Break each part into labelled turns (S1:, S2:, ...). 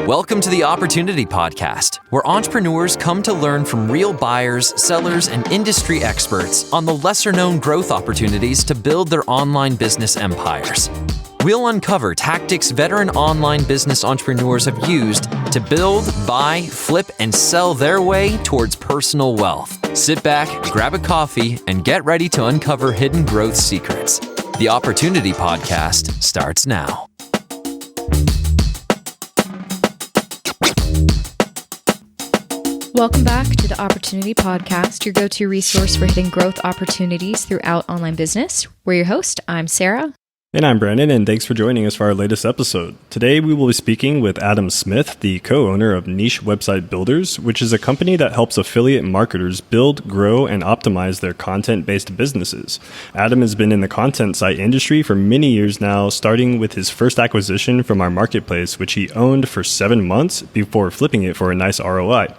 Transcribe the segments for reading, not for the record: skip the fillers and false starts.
S1: Welcome to the Opportunity Podcast, where entrepreneurs come to learn from real buyers, sellers, and industry experts on the lesser-known growth opportunities to build their online business empires. We'll uncover tactics veteran online business entrepreneurs have used to build, buy, flip, and sell their way towards personal wealth. Sit back, grab a coffee, and get ready to uncover hidden growth secrets. The Opportunity Podcast starts now.
S2: Welcome back to the Opportunity Podcast, your go-to resource for hitting growth opportunities throughout online business. We're your host. I'm Sarah.
S3: And I'm Brandon, and thanks for joining us for our latest episode. Today, we will be speaking with Adam Smith, the co-owner of Niche Website Builders, which is a company that helps affiliate marketers build, grow, and optimize their content-based businesses. Adam has been in the content site industry for many years now, starting with his first acquisition from our marketplace, which he owned for 7 months before flipping it for a nice ROI.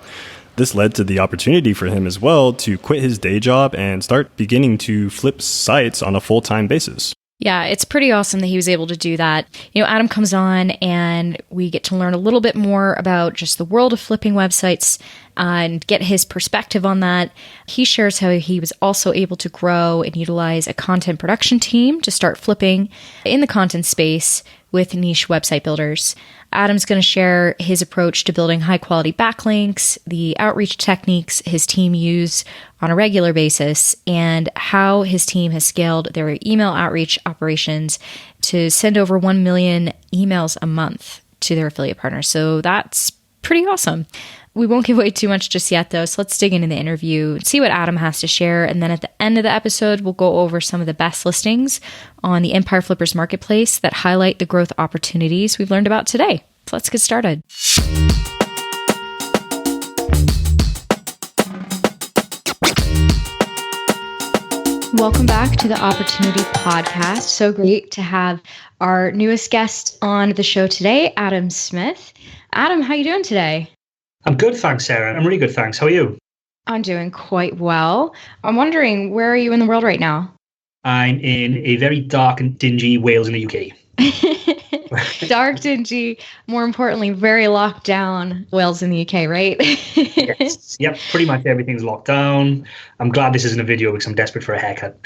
S3: This led to the opportunity for him as well to quit his day job and start beginning to flip sites on a full-time basis.
S2: Yeah, it's pretty awesome that he was able to do that. Adam comes on and we get to learn a little bit more about just the world of flipping websites and get his perspective on that. He shares how he was also able to grow and utilize a content production team to start flipping in the content space with Niche Website Builders. Adam's going to share his approach to building high-quality backlinks, the outreach techniques his team use on a regular basis, and how his team has scaled their email outreach operations to send over 1 million emails a month to their affiliate partners. So that's pretty awesome. We won't give away too much just yet, though, so let's dig into the interview and see what Adam has to share. And then at the end of the episode, we'll go over some of the best listings on the Empire Flippers Marketplace that highlight the growth opportunities we've learned about today. So let's get started. Welcome back to the Opportunity Podcast. So great to have our newest guest on the show today, Adam Smith. Adam, how are you doing today?
S4: I'm good, thanks, Sarah. I'm really good, thanks. How are you?
S2: I'm doing quite well. I'm wondering, where are you in the world right now?
S4: I'm in a very dark and dingy Wales in the UK.
S2: Dark, dingy, more importantly, very locked down Wales in the UK, right?
S4: Yes. Yep, pretty much everything's locked down. I'm glad this isn't a video because I'm desperate for a haircut.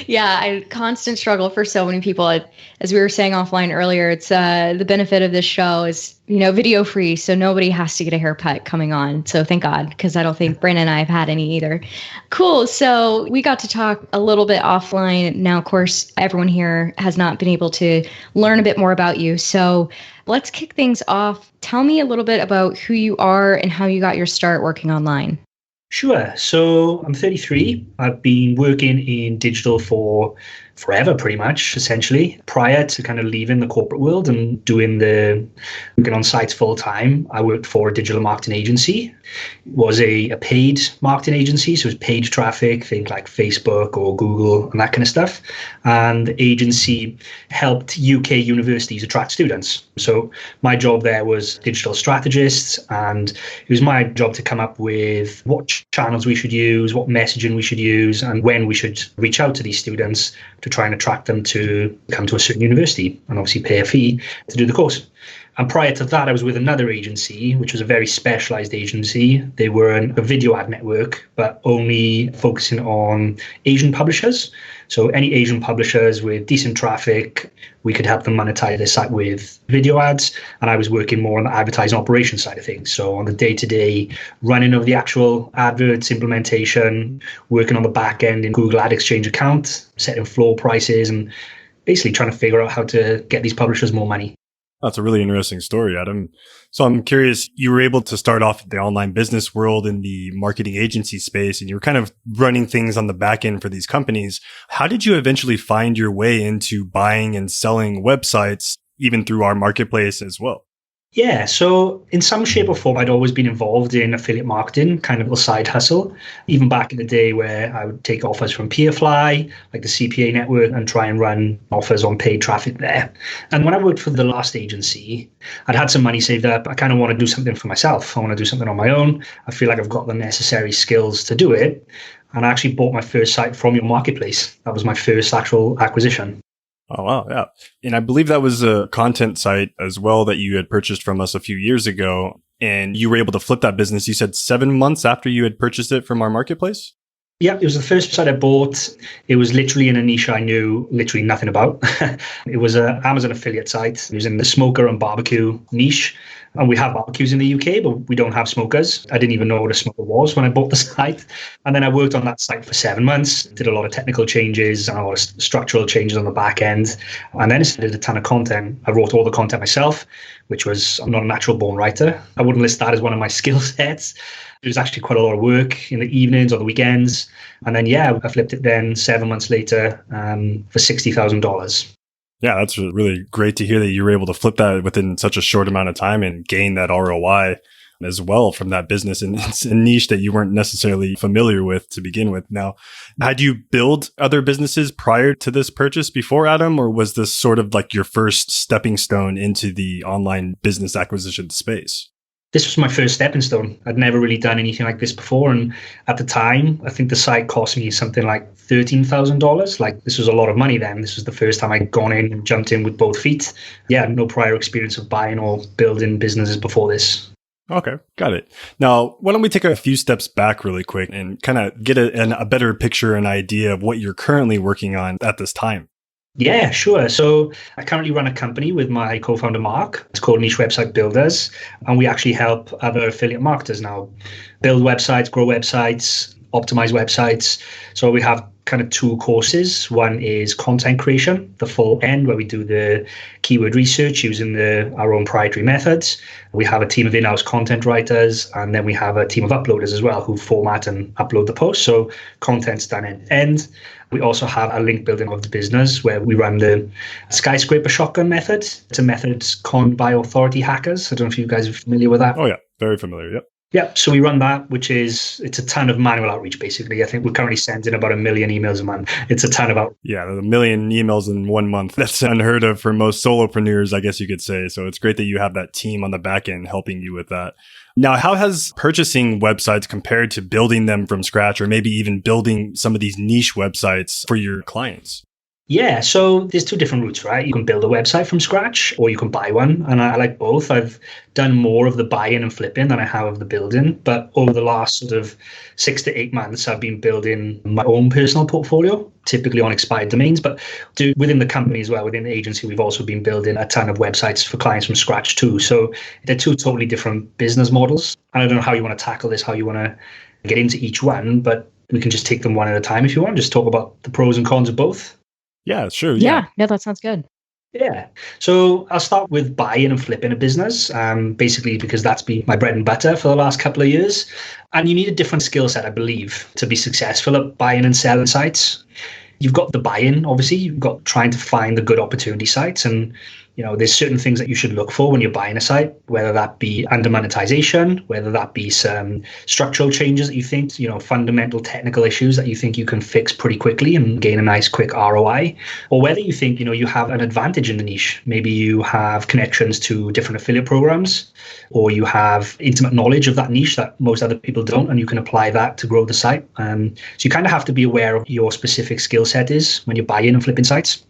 S2: Yeah, I constant struggle for so many people. As we were saying offline earlier, it's the benefit of this show is, video free, so nobody has to get a haircut coming on. So thank God, because I don't think Brandon and I have had any either. Cool. So we got to talk a little bit offline. Now, of course, everyone here has not been able to learn a bit more about you. So let's kick things off. Tell me a little bit about who you are and how you got your start working online.
S4: Sure. So I'm 33. I've been working in digital for forever, pretty much, essentially. Prior to kind of leaving the corporate world and working on sites full time, I worked for a digital marketing agency. It was a paid marketing agency, so it was paid traffic, think like Facebook or Google and that kind of stuff. And the agency helped UK universities attract students. So my job there was digital strategist, and it was my job to come up with what channels we should use, what messaging we should use, and when we should reach out to these students to try and attract them to come to a certain university and obviously pay a fee to do the course. And prior to that, I was with another agency, which was a very specialized agency. They were a video ad network, but only focusing on Asian publishers. So any Asian publishers with decent traffic, we could help them monetize their site with video ads. And I was working more on the advertising operations side of things. So on the day-to-day running of the actual adverts, implementation, working on the back end in Google Ad Exchange account, setting floor prices, and basically trying to figure out how to get these publishers more money.
S3: That's a really interesting story, Adam. So I'm curious, you were able to start off the online business world in the marketing agency space, and you were kind of running things on the back end for these companies. How did you eventually find your way into buying and selling websites, even through our marketplace as well?
S4: Yeah, so in some shape or form, I'd always been involved in affiliate marketing, kind of a side hustle, even back in the day where I would take offers from Peerfly, like the CPA network, and try and run offers on paid traffic there. And when I worked for the last agency, I'd had some money saved up. I kind of want to do something for myself. I want to do something on my own. I feel like I've got the necessary skills to do it. And I actually bought my first site from your marketplace. That was my first actual acquisition.
S3: Oh, wow. Yeah. And I believe that was a content site as well that you had purchased from us a few years ago. And you were able to flip that business, you said 7 months after you had purchased it from our marketplace?
S4: Yeah, it was the first site I bought. It was literally in a niche I knew literally nothing about. It was an Amazon affiliate site. It was in the smoker and barbecue niche. And we have barbecues in the UK, but we don't have smokers. I didn't even know what a smoker was when I bought the site. And then I worked on that site for 7 months, did a lot of technical changes and a lot of structural changes on the back end. And then I did a ton of content. I wrote all the content myself, which was, I'm not a natural born writer. I wouldn't list that as one of my skill sets. It was actually quite a lot of work in the evenings or the weekends. And then, yeah, I flipped it then 7 months later for $60,000.
S3: Yeah, that's really great to hear that you were able to flip that within such a short amount of time and gain that ROI as well from that business. And it's a niche that you weren't necessarily familiar with to begin with. Now, had you built other businesses prior to this purchase before, Adam, or was this sort of like your first stepping stone into the online business acquisition space?
S4: This was my first stepping stone. I'd never really done anything like this before. And at the time, I think the site cost me something like $13,000. Like, this was a lot of money then. This was the first time I'd gone in and jumped in with both feet. Yeah, no prior experience of buying or building businesses before this.
S3: Okay, got it. Now, why don't we take a few steps back really quick and kind of get a better picture and idea of what you're currently working on at this time?
S4: Yeah, sure. So I currently run a company with my co-founder, Mark. It's called Niche Website Builders. And we actually help other affiliate marketers now build websites, grow websites, optimize websites. So we have kind of two courses. One is content creation, the full end, where we do the keyword research using our own proprietary methods. We have a team of in-house content writers, and then we have a team of uploaders as well who format and upload the posts. So content's done end to end. We also have a link building of the business where we run the skyscraper shotgun method. It's a method coined by authority hackers. I don't know if you guys are familiar with that.
S3: Oh, yeah. Very familiar. Yep.
S4: Yeah, so we run that, it's a ton of manual outreach, basically. I think we're currently sending about 1 million emails a month. It's a ton of outreach.
S3: Yeah, 1 million emails in 1 month. That's unheard of for most solopreneurs, I guess you could say. So it's great that you have that team on the back end helping you with that. Now, how has purchasing websites compared to building them from scratch, or maybe even building some of these niche websites for your clients?
S4: Yeah, so there's two different routes, right? You can build a website from scratch or you can buy one. And I like both. I've done more of the buying and flipping than I have of the building. But over the last sort of 6 to 8 months, I've been building my own personal portfolio, typically on expired domains. But within the company as well, within the agency, we've also been building a ton of websites for clients from scratch too. So they're two totally different business models. I don't know how you want to tackle this, how you want to get into each one, but we can just take them one at a time if you want. Just talk about the pros and cons of both.
S3: Yeah, sure.
S2: Yeah, that sounds good.
S4: Yeah. So I'll start with buying and flipping a business, basically because that's been my bread and butter for the last couple of years. And you need a different skill set, I believe, to be successful at buying and selling sites. You've got the buy-in, obviously. You've got trying to find the good opportunity sites. And, there's certain things that you should look for when you're buying a site, whether that be under monetization, whether that be some structural changes that you think, fundamental technical issues that you think you can fix pretty quickly and gain a nice quick ROI, or whether you think, you have an advantage in the niche. Maybe you have connections to different affiliate programs, or you have intimate knowledge of that niche that most other people don't, and you can apply that to grow the site. So you kind of have to be aware of your specific skill set is when you're buying and flipping sites.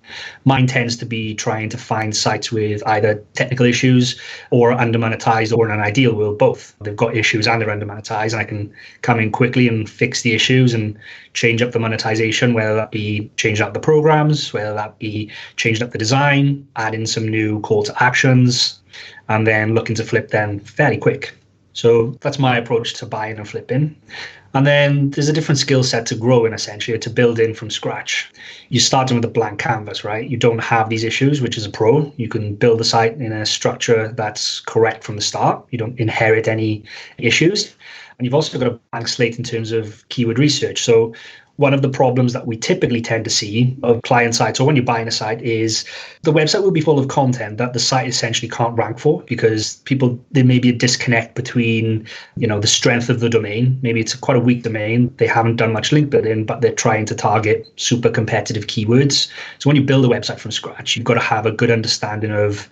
S4: Mine tends to be trying to find sites with either technical issues or under monetized, or in an ideal world, both. They've got issues and they're under monetized, and I can come in quickly and fix the issues and change up the monetization, whether that be changing up the programs, whether that be changing up the design, adding some new call to actions, and then looking to flip them fairly quick. So that's my approach to buying and flipping. And then there's a different skill set to grow in, essentially, or to build in from scratch. You're starting with a blank canvas, right? You don't have these issues, which is a pro. You can build a site in a structure that's correct from the start. You don't inherit any issues. And you've also got a blank slate in terms of keyword research. So one of the problems that we typically tend to see of client sites, or when you're buying a site, is the website will be full of content that the site essentially can't rank for, because there may be a disconnect between, the strength of the domain. Maybe it's quite a weak domain. They haven't done much link building, but they're trying to target super competitive keywords. So when you build a website from scratch, you've got to have a good understanding of,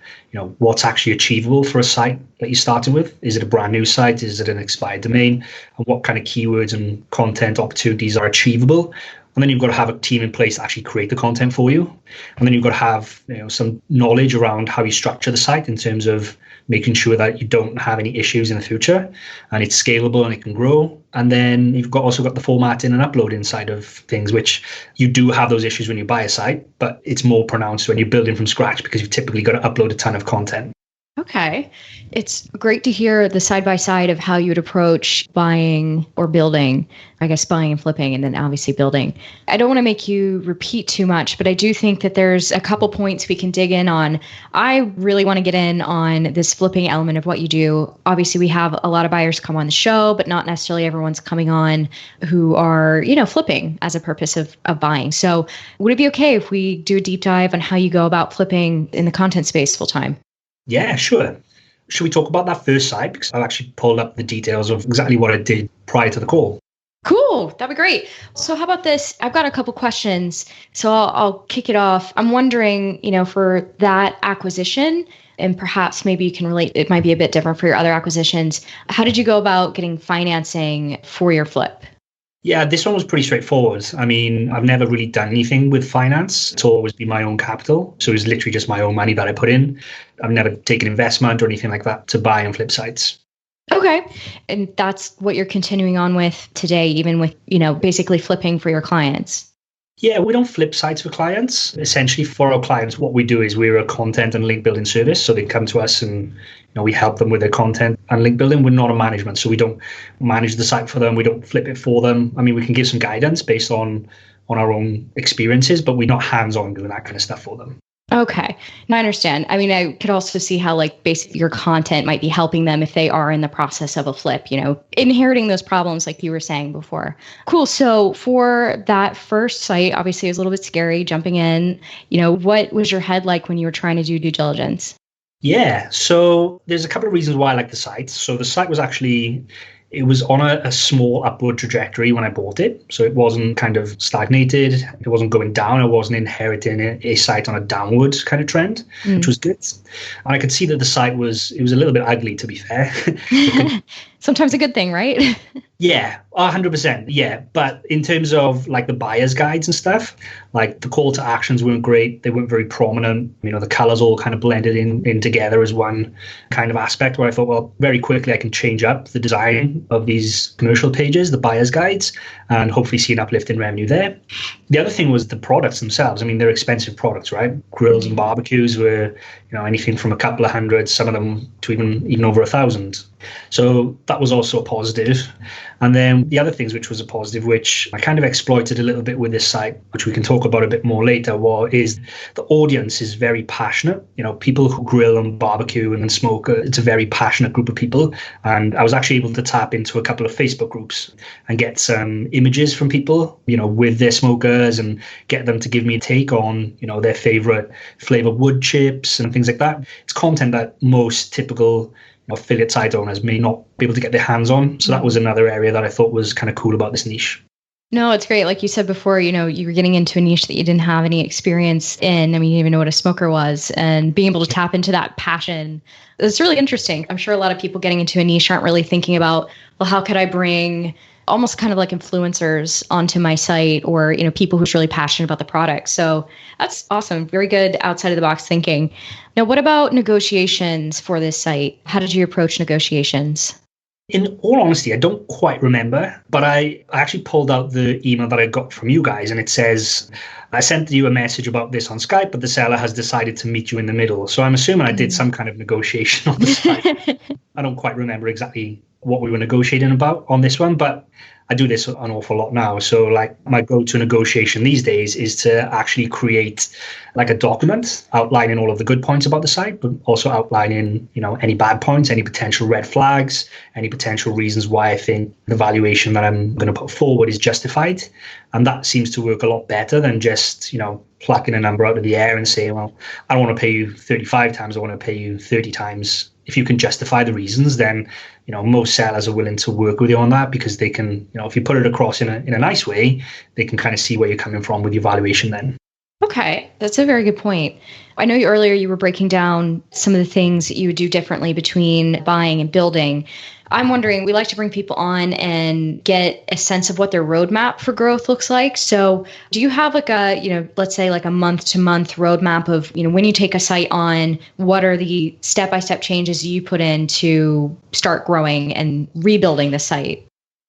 S4: what's actually achievable for a site that you're starting with. Is it a brand new site? Is it an expired domain? And what kind of keywords and content opportunities are achievable? And then you've got to have a team in place to actually create the content for you. And then you've got to have some knowledge around how you structure the site in terms of making sure that you don't have any issues in the future and it's scalable and it can grow. And then you've also got the formatting and uploading side of things, which you do have those issues when you buy a site, but it's more pronounced when you're building from scratch because you've typically got to upload a ton of content.
S2: Okay. It's great to hear the side-by-side of how you would approach buying or building, I guess buying and flipping, and then obviously building. I don't want to make you repeat too much, but I do think that there's a couple points we can dig in on. I really want to get in on this flipping element of what you do. Obviously, we have a lot of buyers come on the show, but not necessarily everyone's coming on who are, flipping as a purpose of buying. So would it be okay if we do a deep dive on how you go about flipping in the content space full time?
S4: Yeah, sure. Should we talk about that first site? Because I've actually pulled up the details of exactly what I did prior to the call.
S2: Cool. That'd be great. So how about this? I've got a couple questions. So I'll kick it off. I'm wondering, for that acquisition, and perhaps maybe you can relate, it might be a bit different for your other acquisitions. How did you go about getting financing for your flip?
S4: Yeah, this one was pretty straightforward. I mean, I've never really done anything with finance. It's always been my own capital. So it was literally just my own money that I put in. I've never taken investment or anything like that to buy and flip sites.
S2: Okay. And that's what you're continuing on with today, even with, basically flipping for your clients.
S4: Yeah, we don't flip sites for clients. Essentially, for our clients, what we do is we're a content and link building service. So they come to us and we help them with their content and link building. We're not a management. So we don't manage the site for them. We don't flip it for them. I mean, we can give some guidance based on our own experiences, but we're not hands-on doing that kind of stuff for them.
S2: Okay. Now I understand. I mean, I could also see how basically your content might be helping them if they are in the process of a flip, inheriting those problems like you were saying before. Cool. So for that first site, obviously it was a little bit scary jumping in. What was your head like when you were trying to do due diligence?
S4: Yeah. So there's a couple of reasons why I like the site. So the site was actually... It was on a small upward trajectory when I bought it. So it wasn't kind of stagnated. It wasn't going down. I wasn't inheriting a site on a downward kind of trend, which was good. And I could see that the site it was a little bit ugly, to be fair.
S2: Sometimes a good thing, right?
S4: Yeah, 100%. Yeah. But in terms of the buyer's guides and stuff, the call to actions weren't great. They weren't very prominent. The colors all kind of blended in together as one kind of aspect where I thought, well, very quickly I can change up the design of these commercial pages, the buyer's guides, and hopefully see an uplift in revenue there. The other thing was the products themselves. I mean, they're expensive products, right? Grills and barbecues were, anything from a couple of hundred, some of them to even over 1,000. So that was also a positive. And then the other things which was a positive, which I kind of exploited a little bit with this site, which we can talk about a bit more later, is the audience is very passionate. People who grill and barbecue and smoke, it's a very passionate group of people. And I was actually able to tap into a couple of Facebook groups and get some images from people, with their smokers and get them to give me a take on, their favorite flavor wood chips and things like that. It's content that most typical affiliate site owners may not be able to get their hands on. So that was another area that I thought was kind of cool about this niche.
S2: No, it's great. Like you said before, you were getting into a niche that you didn't have any experience in. I mean, you didn't even know what a smoker was, and being able to tap into that passion. It's really interesting. I'm sure a lot of people getting into a niche aren't really thinking about, well, how could I bring almost kind of like influencers onto my site, or, people who's really passionate about the product. So that's awesome. Very good outside of the box thinking. Now, what about negotiations for this site? How did you approach negotiations?
S4: In all honesty, I don't quite remember, but I actually pulled out the email that I got from you guys, and it says, I sent you a message about this on Skype, but the seller has decided to meet you in the middle. So I'm assuming I did some kind of negotiation on the site. I don't quite remember exactly what we were negotiating about on this one, but I do this an awful lot now. So my go-to negotiation these days is to actually create a document outlining all of the good points about the site, but also outlining, any bad points, any potential red flags, any potential reasons why I think the valuation that I'm going to put forward is justified. And that seems to work a lot better than just, plucking a number out of the air and saying, well, I don't want to pay you 35 times, I want to pay you 30 times. If you can justify the reasons, then, most sellers are willing to work with you on that, because they can, if you put it across in a nice way, they can kind of see where you're coming from with your valuation then.
S2: Okay, that's a very good point. I know earlier you were breaking down some of the things that you would do differently between buying and building. I'm wondering, we like to bring people on and get a sense of what their roadmap for growth looks like. So do you have like a, let's say like a month to month roadmap of, when you take a site on, what are the step-by-step changes you put in to start growing and rebuilding the site?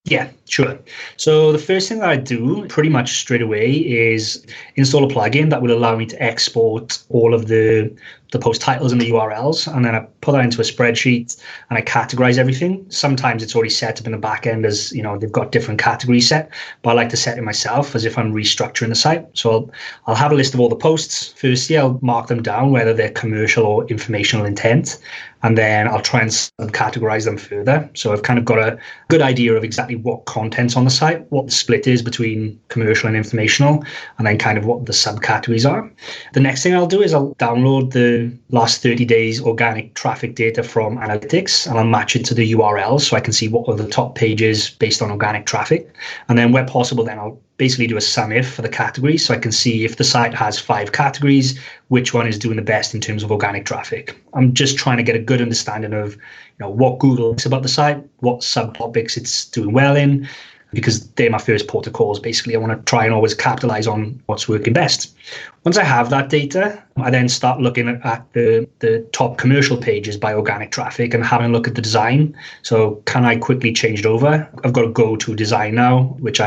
S4: Yeah, sure. So the first thing that I do pretty much straight away is install a plugin that will allow me to export all of the post titles and the URLs. And then I put that into a spreadsheet and I categorize everything. Sometimes it's already set up in the back end as, they've got different categories set, but I like to set it myself as if I'm restructuring the site. So I'll have a list of all the posts. Firstly, I'll mark them down, whether they're commercial or informational intent. And then I'll try and categorize them further. So I've kind of got a good idea of exactly what content's on the site, what the split is between commercial and informational, and then kind of what the subcategories are. The next thing I'll do is I'll download the last 30 days organic traffic data from analytics, and I'll match it to the URLs so I can see what are the top pages based on organic traffic. And then where possible, then I'll basically do a sum if for the categories so I can see if the site has 5 categories, which one is doing the best in terms of organic traffic. I'm just trying to get a good understanding of what Google thinks about the site, what subtopics it's doing well in, because they're my first port of calls. Basically, I want to try and always capitalize on what's working best. Once I have that data, I then start looking at the top commercial pages by organic traffic and having a look at the design. So can I quickly change it over? I've got a go-to design now, which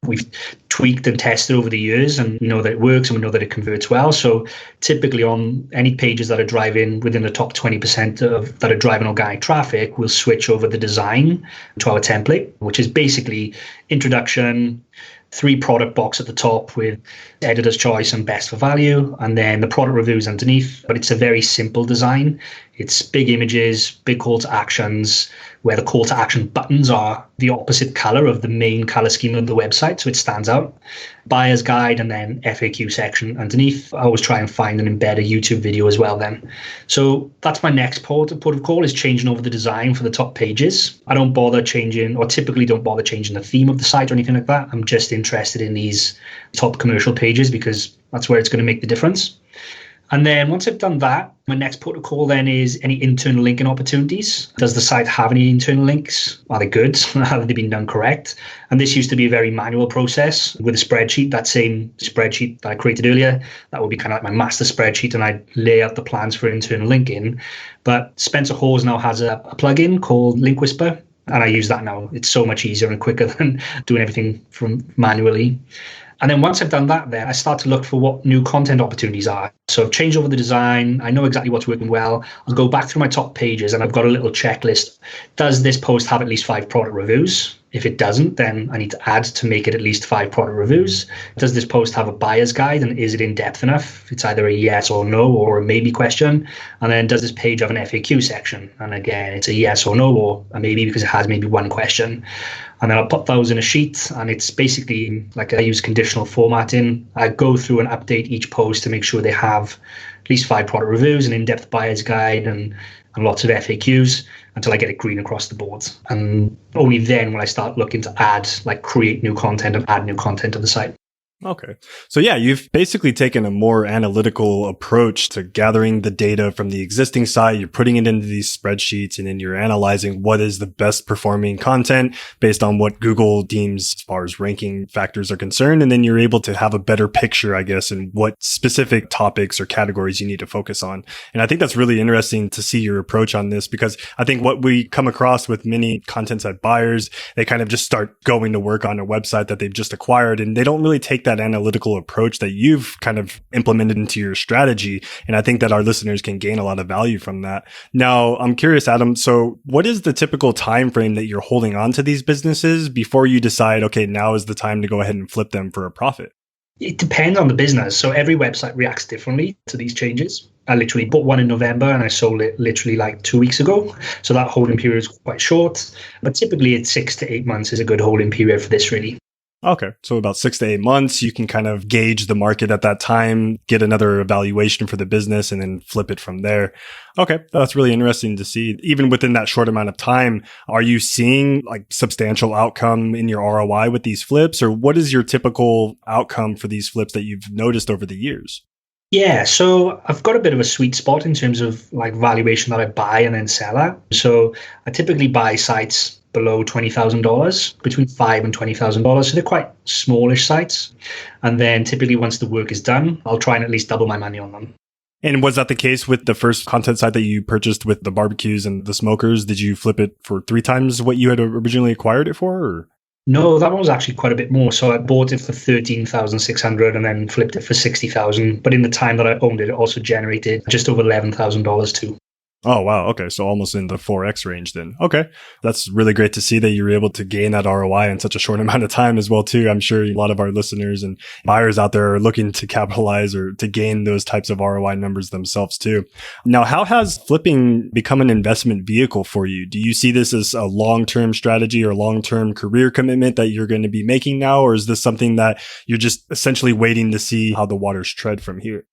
S4: we've tweaked and tested over the years, and we know that it works and we know that it converts well. So typically on any pages that are driving within the top 20% of that are driving organic traffic, we'll switch over the design to our template, which is basically introduction, 3 product box at the top with editor's choice and best for value, and then the product reviews underneath. But it's a very simple design. It's big images, big call to actions, where the call to action buttons are the opposite color of the main color scheme of the website, so it stands out. Buyer's guide and then FAQ section underneath. I always try and find and embed a YouTube video as well then. So that's my next port of call, is changing over the design for the top pages. I don't bother changing, or typically don't bother changing the theme of the site or anything like that. I'm just interested in these top commercial pages because that's where it's going to make the difference. And then once I've done that, my next port of call then is any internal linking opportunities. Does the site have any internal links? Are they good? Have they been done correct? And this used to be a very manual process with a spreadsheet. That same spreadsheet that I created earlier, that would be kind of like my master spreadsheet, and I'd lay out the plans for internal linking. But Spencer Hawes now has a plugin called Link Whisper, and I use that now. It's so much easier and quicker than doing everything from manually. And then once I've done that, then I start to look for what new content opportunities are. So I've changed over the design. I know exactly what's working well. I'll go back through my top pages and I've got a little checklist. Does this post have at least 5 product reviews? If it doesn't, then I need to add to make it at least 5 product reviews. Does this post have a buyer's guide, and is it in depth enough? It's either a yes or no or a maybe question. And then does this page have an FAQ section? And again, it's a yes or no or a maybe because it has maybe one question. And then I'll put those in a sheet, and it's basically like I use conditional formatting. I go through and update each post to make sure they have at least 5 product reviews, an in-depth buyer's guide, and lots of FAQs until I get it green across the board. And only then will I start looking to create new content and add new content to the site.
S3: Okay. So yeah, you've basically taken a more analytical approach to gathering the data from the existing site. You're putting it into these spreadsheets, and then you're analyzing what is the best performing content based on what Google deems as far as ranking factors are concerned. And then you're able to have a better picture, I guess, in what specific topics or categories you need to focus on. And I think that's really interesting to see your approach on this, because I think what we come across with many content site buyers, they kind of just start going to work on a website that they've just acquired, and they don't really take that analytical approach that you've kind of implemented into your strategy. And I think that our listeners can gain a lot of value from that. Now, I'm curious, Adam, so what is the typical time frame that you're holding on to these businesses before you decide, okay, now is the time to go ahead and flip them for a profit?
S4: It depends on the business. So every website reacts differently to these changes. I literally bought one in November and I sold it literally like 2 weeks ago. So that holding period is quite short, but typically it's 6 to 8 months is a good holding period for this, really.
S3: Okay. So about 6 to 8 months, you can kind of gauge the market at that time, get another evaluation for the business, and then flip it from there. Okay. That's really interesting to see. Even within that short amount of time, are you seeing like substantial outcome in your ROI with these flips, or what is your typical outcome for these flips that you've noticed over the years?
S4: Yeah, so I've got a bit of a sweet spot in terms of like valuation that I buy and then sell at. So I typically buy sites below $20,000, between $5,000 and $20,000. So they're quite smallish sites. And then typically once the work is done, I'll try and at least double my money on them.
S3: And was that the case with the first content site that you purchased with the barbecues and the smokers? Did you flip it for 3 times what you had originally acquired it for? Or?
S4: No, that one was actually quite a bit more. So I bought it for 13,600 and then flipped it for 60,000. But in the time that I owned it, it also generated just over $11,000 too.
S3: Oh, wow. Okay. So almost in the 4x range then. Okay. That's really great to see that you were able to gain that ROI in such a short amount of time as well, too. I'm sure a lot of our listeners and buyers out there are looking to capitalize or to gain those types of ROI numbers themselves, too. Now, how has flipping become an investment vehicle for you? Do you see this as a long-term strategy or long-term career commitment that you're going to be making now? Or is this something that you're just essentially waiting to see how the waters tread from here?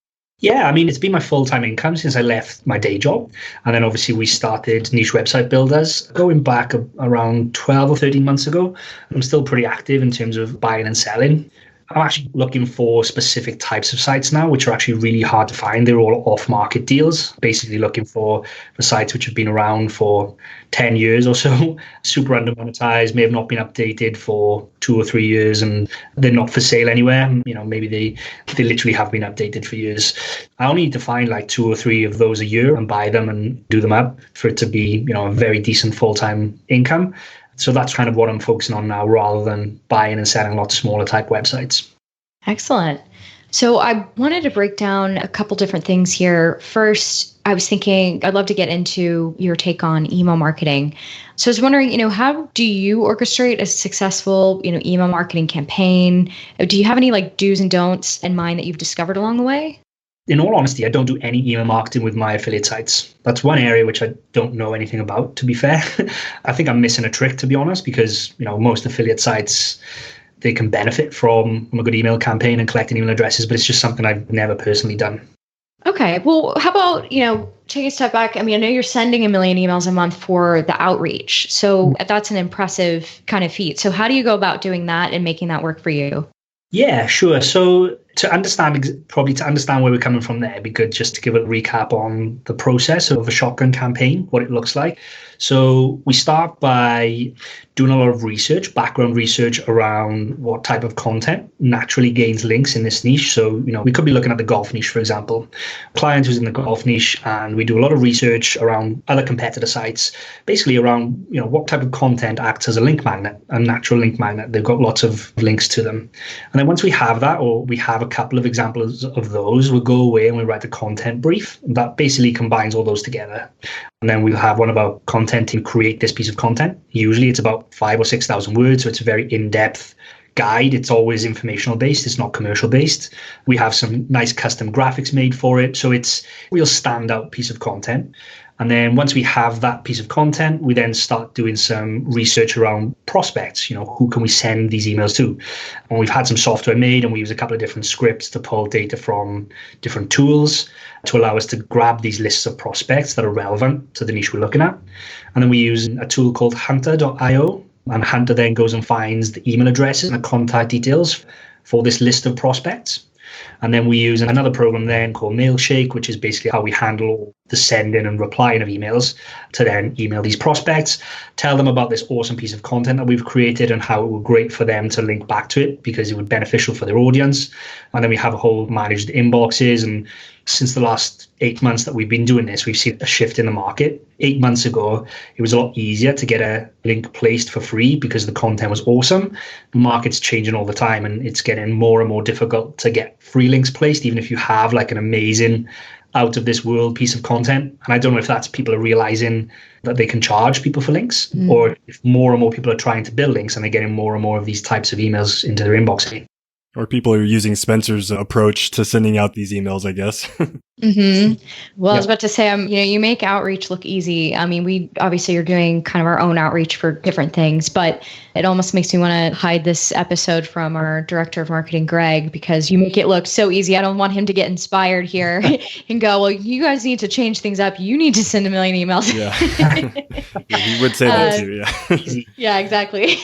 S4: Yeah, I mean, it's been my full-time income since I left my day job. And then obviously we started Niche Website Builders going back around 12 or 13 months ago. I'm still pretty active in terms of buying and selling. I'm actually looking for specific types of sites now, which are actually really hard to find. They're all off-market deals, basically looking for sites which have been around for 10 years or so, super under-monetized, may have not been updated for 2 or 3 years, and they're not for sale anywhere. Maybe they literally have been updated for years. I only need to find like 2 or 3 of those a year and buy them and do them up for it to be, a very decent full-time income. So that's kind of what I'm focusing on now rather than buying and selling lots of smaller type websites.
S2: Excellent. So I wanted to break down a couple different things here. First, I was thinking I'd love to get into your take on email marketing. So I was wondering, how do you orchestrate a successful, email marketing campaign? Do you have any like do's and don'ts in mind that you've discovered along the way?
S4: In all honesty, I don't do any email marketing with my affiliate sites. That's one area which I don't know anything about, to be fair. I think I'm missing a trick, to be honest, because, most affiliate sites, they can benefit from a good email campaign and collecting email addresses, but it's just something I've never personally done.
S2: Okay. Well, how about, take a step back. I mean, I know you're sending 1 million emails a month for the outreach. So that's an impressive kind of feat. So how do you go about doing that and making that work for you?
S4: Yeah, sure. So to understand where we're coming from there, it'd be good just to give a recap on the process of a shotgun campaign, what it looks like. So we start by doing a lot of research, background research around what type of content naturally gains links in this niche. So, we could be looking at the golf niche, for example, client who's in the golf niche, and we do a lot of research around other competitor sites, basically around, what type of content acts as a link magnet, a natural link magnet. They've got lots of links to them. And then once we have that, or we have a couple of examples of those, we'll go away and we write a content brief that basically combines all those together. And then we'll have one of our content team create this piece of content. Usually it's about 5,000 or 6,000 words, so it's a very in-depth guide. It's always informational based. It's not commercial based. We have some nice custom graphics made for it. So it's a real standout piece of content. And then once we have that piece of content, we then start doing some research around prospects. Who can we send these emails to? And we've had some software made, and we use a couple of different scripts to pull data from different tools to allow us to grab these lists of prospects that are relevant to the niche we're looking at. And then we use a tool called hunter.io. And Hunter then goes and finds the email addresses and the contact details for this list of prospects. And then we use another program then called Mailshake, which is basically how we handle the sending and replying of emails to then email these prospects, tell them about this awesome piece of content that we've created and how it would be great for them to link back to it because it would be beneficial for their audience. And then we have a whole managed inboxes. And since the last 8 months that we've been doing this, we've seen a shift in the market. 8 months ago, it was a lot easier to get a link placed for free because the content was awesome. The market's changing all the time, and it's getting more and more difficult to get free links placed, even if you have like an amazing out of this world piece of content. And I don't know if that's people are realizing that they can charge people for links, or if more and more people are trying to build links and they're getting more and more of these types of emails into their inbox.
S3: Or people are using Spencer's approach to sending out these emails, I guess.
S2: Well, I was about to say, you make outreach look easy. I mean, we obviously are doing kind of our own outreach for different things, but it almost makes me want to hide this episode from our director of marketing, Greg, because you make it look so easy. I don't want him to get inspired here and go, well, you guys need to change things up. You need to send 1 million emails.
S3: Yeah, he would say that too. Yeah.
S2: Yeah, exactly.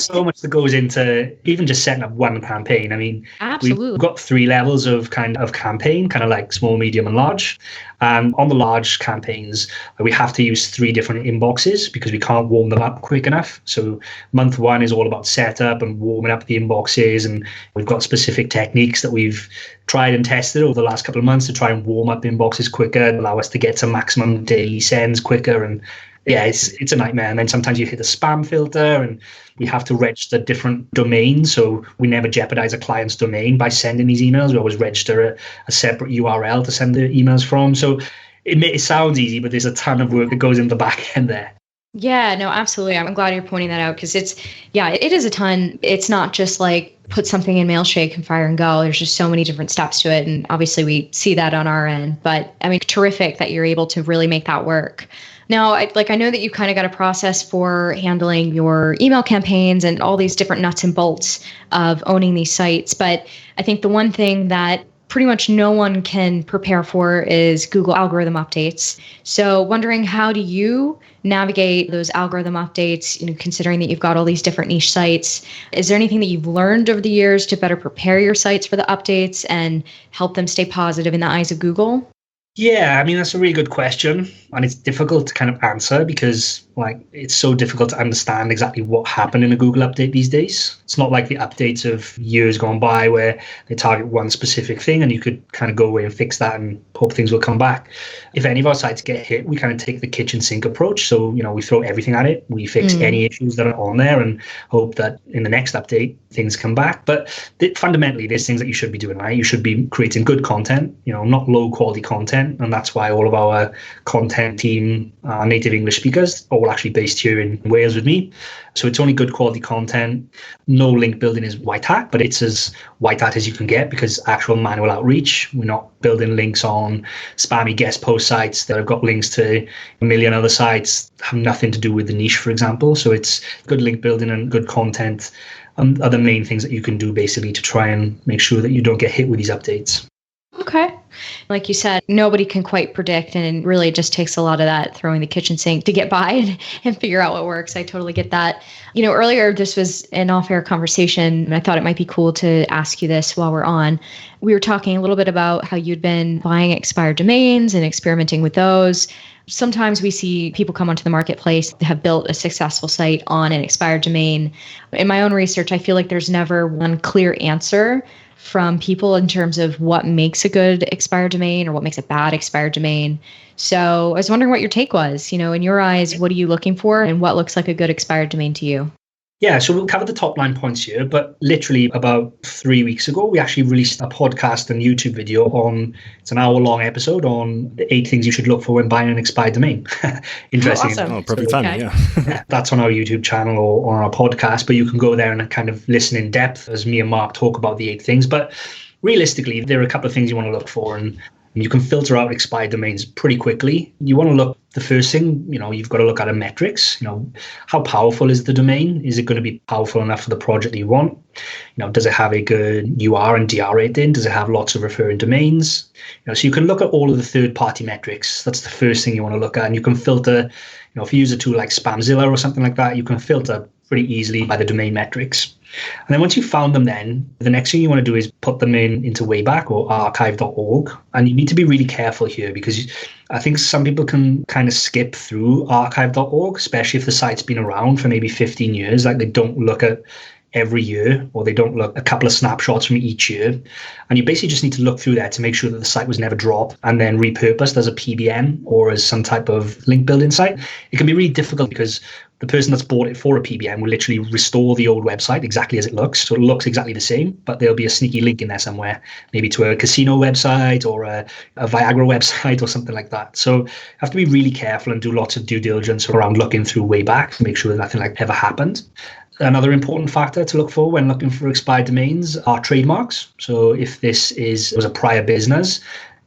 S4: so much that goes into even just setting up one campaign. I mean,
S2: Absolutely.
S4: we've got three levels of campaign, kind of like small, medium, and large. And on the large campaigns, we have to use three different inboxes because we can't warm them up quick enough. So month one is all about setup and warming up the inboxes. And we've got specific techniques that we've tried and tested over the last couple of months to try and warm up inboxes quicker, allow us to get to maximum daily sends quicker. And yeah, it's a nightmare. And then sometimes you hit a spam filter and we have to register different domains. So we never jeopardize a client's domain by sending these emails. We always register a separate URL to send the emails from. So it sounds easy, but there's a ton of work that goes in the back end there.
S2: Yeah, no, absolutely. I'm glad you're pointing that out because it is a ton. It's not just like put something in Mailshake and fire and go. There's just so many different steps to it. And obviously we see that on our end, but I mean, terrific that you're able to really make that work. Now, I know that you kind of got a process for handling your email campaigns and all these different nuts and bolts of owning these sites. But I think the one thing that pretty much no one can prepare for is Google algorithm updates. So wondering, how do you navigate those algorithm updates, considering that you've got all these different niche sites? Is there anything that you've learned over the years to better prepare your sites for the updates and help them stay positive in the eyes of Google?
S4: Yeah, I mean, that's a really good question. And it's difficult to kind of answer because it's so difficult to understand exactly what happened in a Google update these days. It's not like the updates of years gone by where they target one specific thing and you could kind of go away and fix that and hope things will come back. If any of our sites get hit, we kind of take the kitchen sink approach. So, we throw everything at it. We fix any issues that are on there and hope that in the next update, things come back. But fundamentally, there's things that you should be doing, right? You should be creating good content, not low quality content. And that's why all of our content team are native English speakers, all actually based here in Wales with me. So it's only good quality content. No link building is white hat, but it's as white hat as you can get because actual manual outreach. We're not building links on spammy guest post sites that have got links to a million other sites that have nothing to do with the niche, for example. So it's good link building and good content are the main things that you can do basically to try and make sure that you don't get hit with these updates.
S2: Okay. Like you said, nobody can quite predict, and it really just takes a lot of that throwing the kitchen sink to get by and figure out what works. I totally get that. Earlier, this was an off-air conversation, and I thought it might be cool to ask you this while we're on. We were talking a little bit about how you'd been buying expired domains and experimenting with those. Sometimes we see people come onto the marketplace that have built a successful site on an expired domain. In my own research, I feel like there's never one clear answer from people in terms of what makes a good expired domain or what makes a bad expired domain. So I was wondering what your take was. In your eyes, what are you looking for and what looks like a good expired domain to you?
S4: Yeah, so we'll cover the top line points here, but literally about 3 weeks ago, we actually released a podcast and YouTube video it's an hour-long episode on the 8 things you should look for when buying an expired domain. Interesting.
S2: Oh, awesome.
S3: Oh, perfect timing,
S2: Okay.
S3: yeah.
S4: That's on our YouTube channel or on our podcast, but you can go there and kind of listen in depth as me and Mark talk about the 8 things. But realistically, there are a couple of things you want to look for, and you can filter out expired domains pretty quickly. You want to look, the first thing, you've got to look at a metrics. How powerful is the domain? Is it going to be powerful enough for the project that you want? Does it have a good UR and DR rating? Does it have lots of referring domains? So you can look at all of the third-party metrics. That's the first thing you want to look at. And you can filter, if you use a tool like Spamzilla or something like that, you can filter pretty easily by the domain metrics. And then once you've found them, then the next thing you want to do is put them into Wayback or archive.org. And you need to be really careful here because I think some people can kind of skip through archive.org, especially if the site's been around for maybe 15 years. Like they don't look at every year, or they don't look a couple of snapshots from each year. And you basically just need to look through there to make sure that the site was never dropped and then repurposed as a PBN or as some type of link building site. It can be really difficult because the person that's bought it for a PBN will literally restore the old website exactly as it looks. So it looks exactly the same, but there'll be a sneaky link in there somewhere, maybe to a casino website or a Viagra website or something like that. So you have to be really careful and do lots of due diligence around looking through Wayback to make sure that nothing like ever happened. Another important factor to look for when looking for expired domains are trademarks. So if this was a prior business,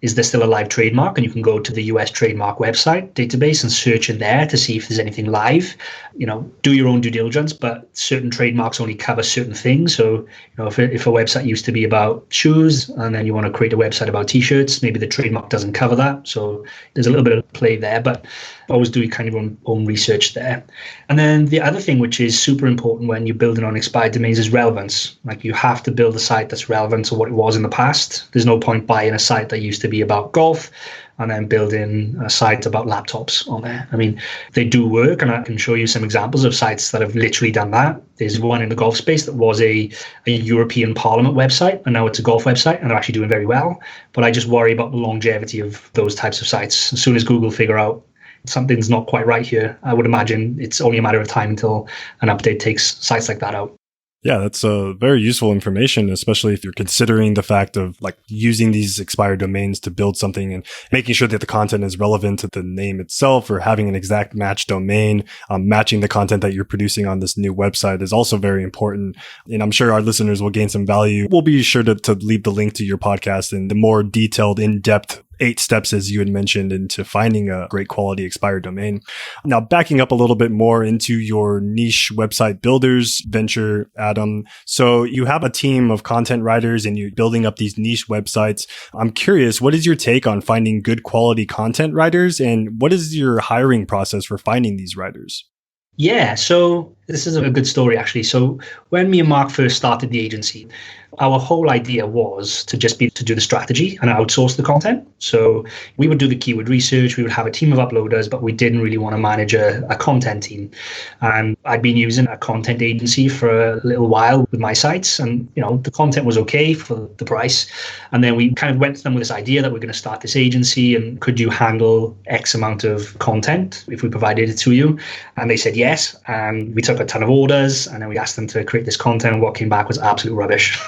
S4: is there still a live trademark? And you can go to the US trademark website database and search in there to see if there's anything live. Do your own due diligence, but certain trademarks only cover certain things. So, if a website used to be about shoes and then you want to create a website about t-shirts, maybe the trademark doesn't cover that. So there's a little bit of play there, but always do kind of your own research there. And then the other thing, which is super important when you're building on expired domains, is relevance. Like, you have to build a site that's relevant to what it was in the past. There's no point buying a site that used to be about golf and then building a site about laptops on there. I mean, they do work, and I can show you some examples of sites that have literally done that. There's one in the golf space that was a European Parliament website, and now it's a golf website, and they're actually doing very well. But I just worry about the longevity of those types of sites. As soon as Google figure out something's not quite right here, I would imagine it's only a matter of time until an update takes sites like that out.
S3: Yeah, that's very useful information, especially if you're considering the fact of like using these expired domains to build something and making sure that the content is relevant to the name itself, or having an exact match domain. Matching the content that you're producing on this new website is also very important. And I'm sure our listeners will gain some value. We'll be sure to leave the link to your podcast and the more detailed, in-depth 8 steps, as you had mentioned, into finding a great quality expired domain. Now, backing up a little bit more into your niche website builders venture, Adam. So you have a team of content writers and you're building up these niche websites. I'm curious, what is your take on finding good quality content writers, and what is your hiring process for finding these writers?
S4: Yeah, so this is a good story, actually. So when me and Mark first started the agency, our whole idea was to just be to do the strategy and outsource the content. So we would do the keyword research, we would have a team of uploaders, but we didn't really want to manage a content team. And I'd been using a content agency for a little while with my sites, and the content was okay for the price. And then we kind of went to them with this idea that we're going to start this agency, and could you handle X amount of content if we provided it to you? And they said yes. And we took a ton of orders, and then we asked them to create this content, and what came back was absolute rubbish.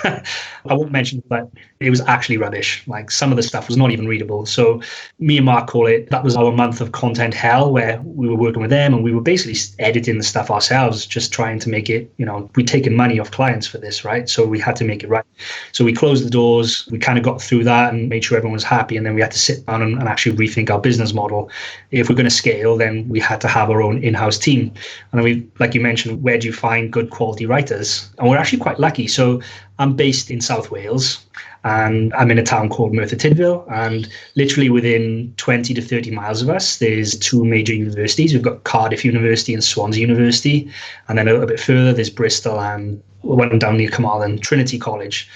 S4: I won't mention, but it was actually rubbish. Like, some of the stuff was not even readable. So me and Mark call it, that was our month of content hell, where we were working with them and we were basically editing the stuff ourselves, just trying to make it, we'd taken money off clients for this, right? So we had to make it right. So we closed the doors, we kind of got through that and made sure everyone was happy. And then we had to sit down and actually rethink our business model. If we're going to scale, then we had to have our own in-house team. And we, like you mentioned, where do you find good quality writers? And we're actually quite lucky. So I'm based in South Wales, and I'm in a town called Merthyr Tydfil, and literally within 20 to 30 miles of us, there's 2 major universities. We've got Cardiff University and Swansea University, and then a little bit further, there's Bristol and one down near Carmarthen, Trinity College.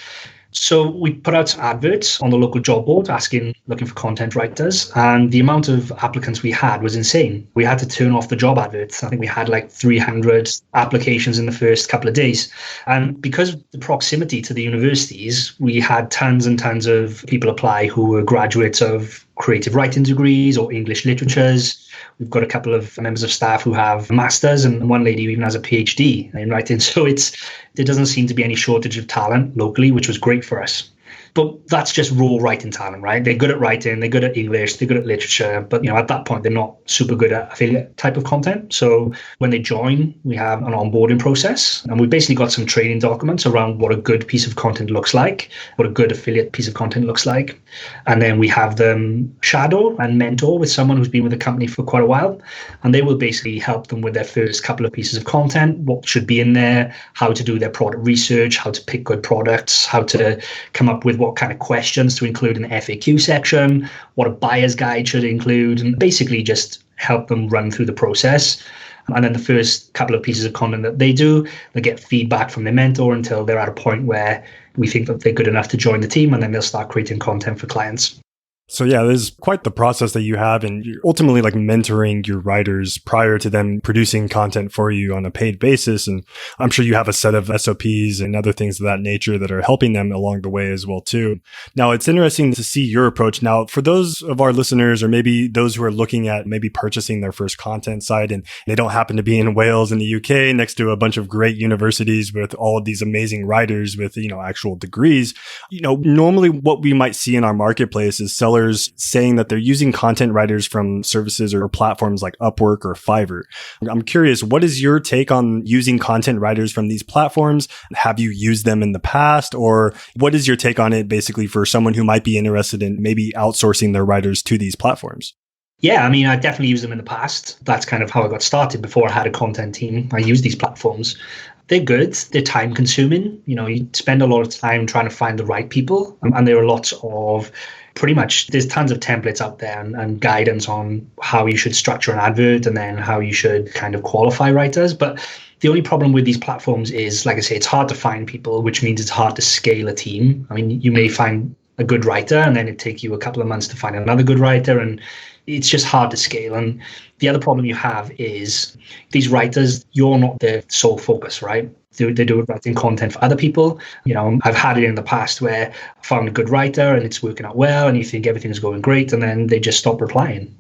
S4: So we put out some adverts on the local job board looking for content writers, and the amount of applicants we had was insane. We had to turn off the job adverts. I think we had like 300 applications in the first couple of days. And because of the proximity to the universities, we had tons and tons of people apply who were graduates of creative writing degrees or English literatures. We've got a couple of members of staff who have masters, and one lady who even has a PhD in writing. So there doesn't seem to be any shortage of talent locally, which was great for us. But that's just raw writing talent, right? They're good at writing, they're good at English, they're good at literature, but at that point they're not super good at affiliate type of content. So when they join, we have an onboarding process, and we've basically got some training documents around what a good piece of content looks like, what a good affiliate piece of content looks like. And then we have them shadow and mentor with someone who's been with the company for quite a while, and they will basically help them with their first couple of pieces of content, what should be in there, how to do their product research, how to pick good products, how to come up with what kind of questions to include in the FAQ section, what a buyer's guide should include, and basically just help them run through the process. And then the first couple of pieces of content that they do, they get feedback from their mentor until they're at a point where we think that they're good enough to join the team, and then they'll start creating content for clients.
S3: So yeah, there's quite the process that you have, and you're ultimately like mentoring your writers prior to them producing content for you on a paid basis. And I'm sure you have a set of SOPs and other things of that nature that are helping them along the way as well too. Now, it's interesting to see your approach. Now, for those of our listeners, or maybe those who are looking at maybe purchasing their first content site and they don't happen to be in Wales in the UK next to a bunch of great universities with all of these amazing writers with, actual degrees, normally what we might see in our marketplace is sellers sellers saying that they're using content writers from services or platforms like Upwork or Fiverr. I'm curious, what is your take on using content writers from these platforms? Have you used them in the past? Or what is your take on it basically for someone who might be interested in maybe outsourcing their writers to these platforms?
S4: Yeah, I mean, I definitely used them in the past. That's kind of how I got started. Before I had a content team, I used these platforms. They're good. They're time consuming. You spend a lot of time trying to find the right people. And there are lots of there's tons of templates out there and guidance on how you should structure an advert and then how you should kind of qualify writers. But the only problem with these platforms is, like I say, it's hard to find people, which means it's hard to scale a team. I mean, you may find a good writer and then it take you a couple of months to find another good writer, and it's just hard to scale. And the other problem you have is these writers, you're not their sole focus, right? They do writing content for other people. I've had it in the past where I found a good writer and it's working out well and you think everything's going great and then they just stop replying.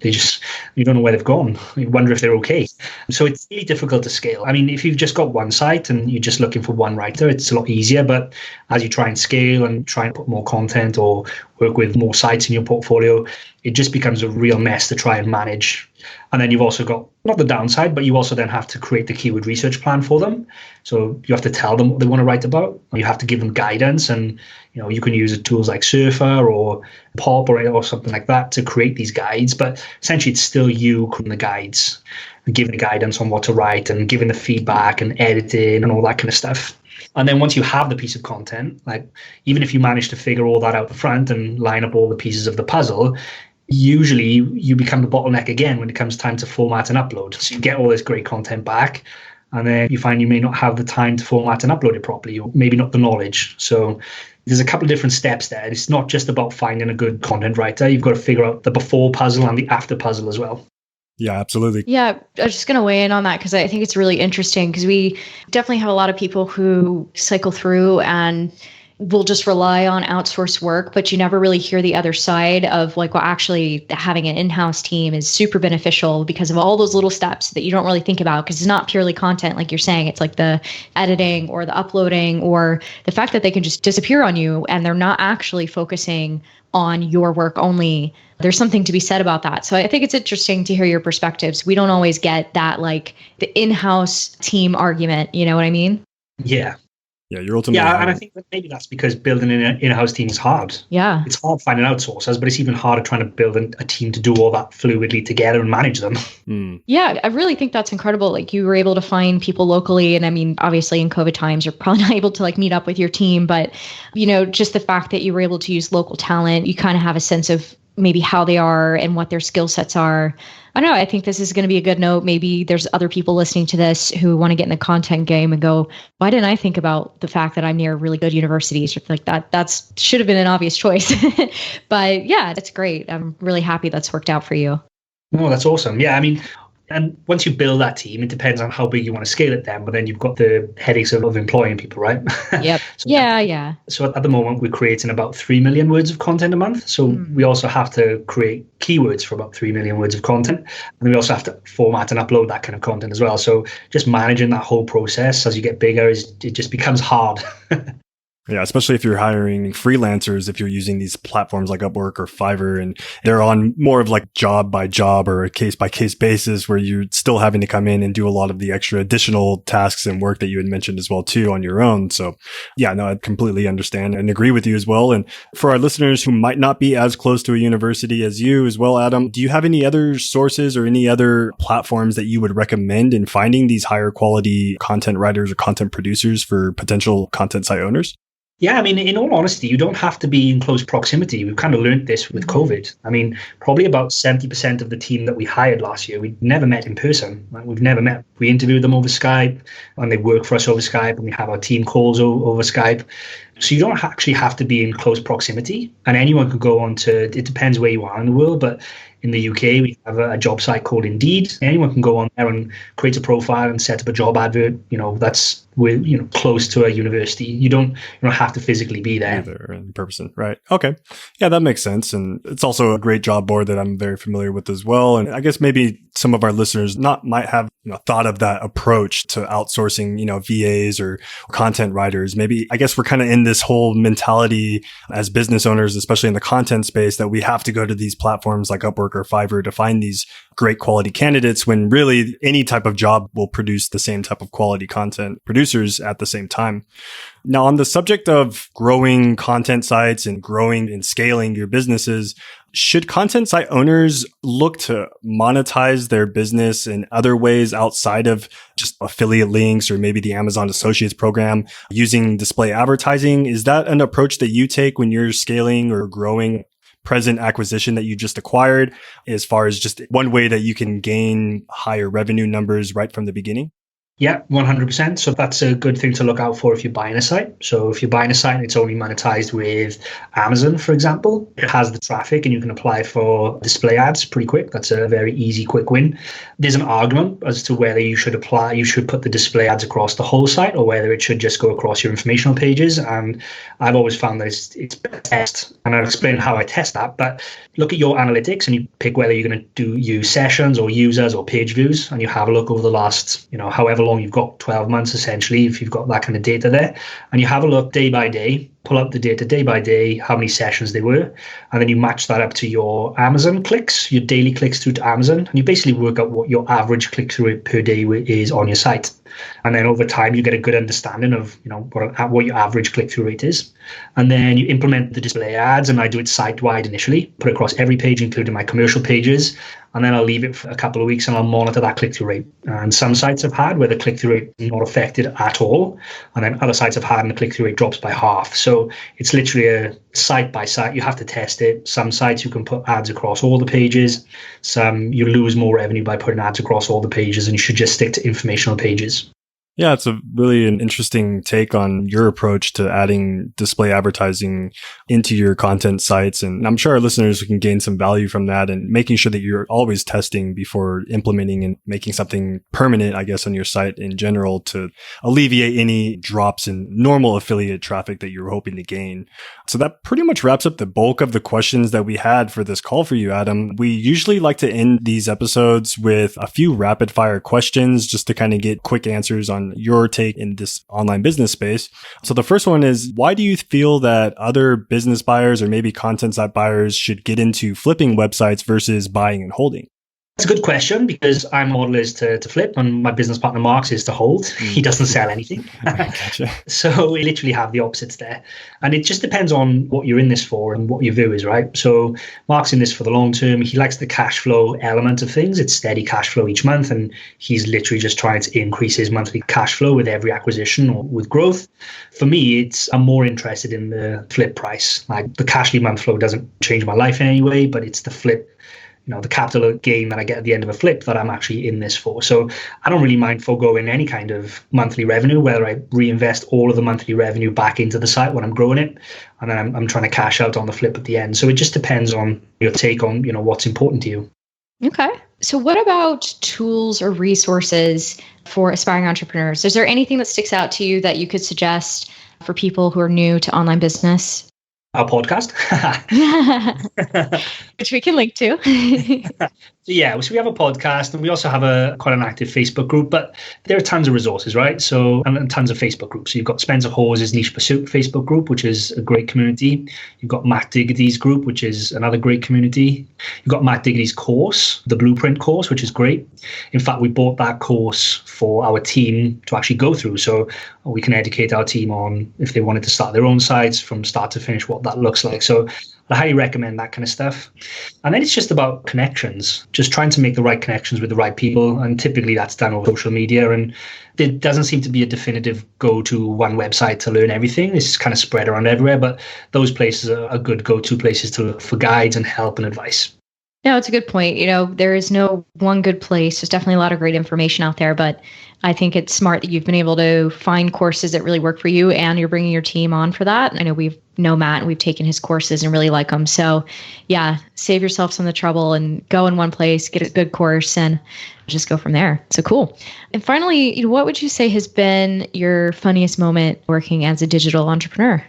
S4: You don't know where they've gone. You wonder if they're okay. So it's really difficult to scale. I mean, if you've just got one site and you're just looking for one writer, it's a lot easier. But as you try and scale and try and put more content or work with more sites in your portfolio, it just becomes a real mess to try and manage. And then you've also got, not the downside, but you also then have to create the keyword research plan for them. So you have to tell them what they want to write about. You have to give them guidance, and you can use tools like Surfer or Pop or something like that to create these guides. But essentially, it's still you creating the guides and giving the guidance on what to write and giving the feedback and editing and all that kind of stuff. And then once you have the piece of content, like even if you manage to figure all that out the front and line up all the pieces of the puzzle, usually you become the bottleneck again when it comes time to format and upload. So you get all this great content back, and then you find you may not have the time to format and upload it properly, or maybe not the knowledge. So there's a couple of different steps there. It's not just about finding a good content writer. You've got to figure out the before puzzle and the after puzzle as well.
S3: Yeah, absolutely.
S2: Yeah, I was just going to weigh in on that because I think it's really interesting because we definitely have a lot of people who cycle through and will just rely on outsourced work, but you never really hear the other side of like, well, actually having an in-house team is super beneficial because of all those little steps that you don't really think about, because it's not purely content. Like you're saying, it's like the editing or the uploading or the fact that they can just disappear on you and they're not actually focusing on your work only. There's something to be said about that. So I think it's interesting to hear your perspectives. We don't always get that, like the in-house team argument. You know what I mean?
S4: Yeah.
S3: Yeah, you're ultimately.
S4: Yeah, and I think that maybe that's because building an in-house team is hard.
S2: Yeah.
S4: It's hard finding outsourcers, but it's even harder trying to build a team to do all that fluidly together and manage them.
S2: Yeah, I really think that's incredible. Like you were able to find people locally. And I mean, obviously in COVID times, you're probably not able to like meet up with your team, but just the fact that you were able to use local talent, you kind of have a sense of maybe how they are and what their skill sets are. I don't know. I think this is going to be a good note. Maybe there's other people listening to this who want to get in the content game and go, why didn't I think about the fact that I'm near really good universities? Like that's should have been an obvious choice. But yeah, that's great. I'm really happy that's worked out for you.
S4: Oh, that's awesome. Yeah, I mean, and once you build that team, it depends on how big you want to scale it then, but then you've got the headaches of employing people, right?
S2: Yep. So
S4: at the moment, we're creating about 3 million words of content a month. So we also have to create keywords for about 3 million words of content. And then we also have to format and upload that kind of content as well. So just managing that whole process as you get bigger, it just becomes hard.
S3: Yeah, especially if you're hiring freelancers, if you're using these platforms like Upwork or Fiverr, and they're on more of like job by job or a case by case basis where you're still having to come in and do a lot of the extra additional tasks and work that you had mentioned as well too on your own. So yeah, no, I completely understand and agree with you as well. And for our listeners who might not be as close to a university as you as well, Adam, do you have any other sources or any other platforms that you would recommend in finding these higher quality content writers or content producers for potential content site owners?
S4: Yeah, I mean, in all honesty, you don't have to be in close proximity. We've kind of learned this with COVID. I mean, probably about 70% of the team that we hired last year, we never met in person. Right? We've never met. We interviewed them over Skype, and they work for us over Skype, and we have our team calls over Skype. So you don't actually have to be in close proximity, and anyone can go on to, it depends where you are in the world, but in the UK, we have a job site called Indeed. Anyone can go on there and create a profile and set up a job advert. That's close to a university. You don't have to physically be there.
S3: Either in person, right? Okay, yeah, that makes sense. And it's also a great job board that I'm very familiar with as well. And I guess maybe some of our listeners might have thought of that approach to outsourcing, VAs or content writers. Maybe, I guess we're kind of in this whole mentality as business owners, especially in the content space, that we have to go to these platforms like Upwork or Fiverr to find these great quality candidates, when really any type of job will produce the same type of quality content producers at the same time. Now, on the subject of growing content sites and growing and scaling your businesses, should content site owners look to monetize their business in other ways outside of just affiliate links or maybe the Amazon Associates program using display advertising? Is that an approach that you take when you're scaling or growing present acquisition that you just acquired, as far as just one way that you can gain higher revenue numbers right from the beginning?
S4: Yeah, 100%. So that's a good thing to look out for if you're buying a site. So if you're buying a site and it's only monetized with Amazon, for example, it has the traffic and you can apply for display ads pretty quick. That's a very easy, quick win. There's an argument as to whether you should put the display ads across the whole site or whether it should just go across your informational pages. And I've always found that it's best test. And I'll explain how I test that. But look at your analytics and you pick whether you're going to use sessions or users or page views, and you have a look over the last, however long you've got, 12 months essentially, if you've got that kind of data there, and you have a look day by day, pull up the data day by day, how many sessions there were, and then you match that up to your Amazon clicks, your daily clicks through to Amazon, and you basically work out what your average click-through rate per day is on your site. And then over time, you get a good understanding of what your average click-through rate is. And then you implement the display ads, and I do it site-wide initially, put it across every page, including my commercial pages, and then I'll leave it for a couple of weeks and I'll monitor that click-through rate. And some sites I've had where the click-through rate is not affected at all, and then other sites I've had and the click-through rate drops by half. So it's literally a site by site. You have to test it. Some sites you can put ads across all the pages. Some you lose more revenue by putting ads across all the pages, and you should just stick to informational pages.
S3: Yeah, it's really an interesting take on your approach to adding display advertising into your content sites. And I'm sure our listeners can gain some value from that, and making sure that you're always testing before implementing and making something permanent, I guess, on your site in general to alleviate any drops in normal affiliate traffic that you're hoping to gain. So that pretty much wraps up the bulk of the questions that we had for this call for you, Adam. We usually like to end these episodes with a few rapid fire questions just to kind of get quick answers on your take in this online business space. So the first one is, why do you feel that other business buyers or maybe content site buyers should get into flipping websites versus buying and holding?
S4: It's a good question, because our model is to flip and my business partner Mark's is to hold. He doesn't sell anything.
S3: Gotcha.
S4: So we literally have the opposites there. And it just depends on what you're in this for and what your view is, right? So Mark's in this for the long term. He likes the cash flow element of things. It's steady cash flow each month, and he's literally just trying to increase his monthly cash flow with every acquisition or with growth. For me, I'm more interested in the flip price. Like, the cashly month flow doesn't change my life in any way, but it's the flip, the capital gain that I get at the end of a flip that I'm actually in this for. So I don't really mind foregoing any kind of monthly revenue, whether I reinvest all of the monthly revenue back into the site when I'm growing it, and then I'm trying to cash out on the flip at the end. So it just depends on your take on, what's important to you.
S2: Okay. So what about tools or resources for aspiring entrepreneurs? Is there anything that sticks out to you that you could suggest for people who are new to online business?
S4: Our podcast.
S2: Which we can link to.
S4: So we have a podcast, and we also have quite an active Facebook group, but there are tons of resources, right? So, and tons of Facebook groups. So you've got Spencer Hawes' Niche Pursuit Facebook group, which is a great community. You've got Matt Diggity's group, which is another great community. You've got Matt Diggity's course, the Blueprint course, which is great. In fact, we bought that course for our team to actually go through. So we can educate our team on, if they wanted to start their own sites from start to finish, what that looks like. So I highly recommend that kind of stuff. And then it's just about connections, just trying to make the right connections with the right people. And typically that's done over social media. And there doesn't seem to be a definitive go-to one website to learn everything. It's kind of spread around everywhere, but those places are good go-to places to look for guides and help and advice.
S2: No, it's a good point. There is no one good place. There's definitely a lot of great information out there, but I think it's smart that you've been able to find courses that really work for you, and you're bringing your team on for that. I know we know Matt, and we've taken his courses and really like them. So yeah, save yourself some of the trouble and go in one place, get a good course, and just go from there. So cool. And finally, what would you say has been your funniest moment working as a digital entrepreneur?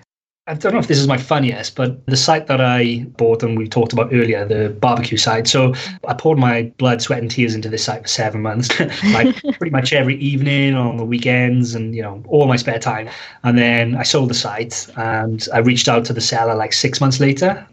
S4: I don't know if this is my funniest, but the site that I bought and we talked about earlier, the barbecue site. So I poured my blood, sweat, and tears into this site for 7 months, like pretty much every evening on the weekends and, all my spare time. And then I sold the site and I reached out to the seller like 6 months later,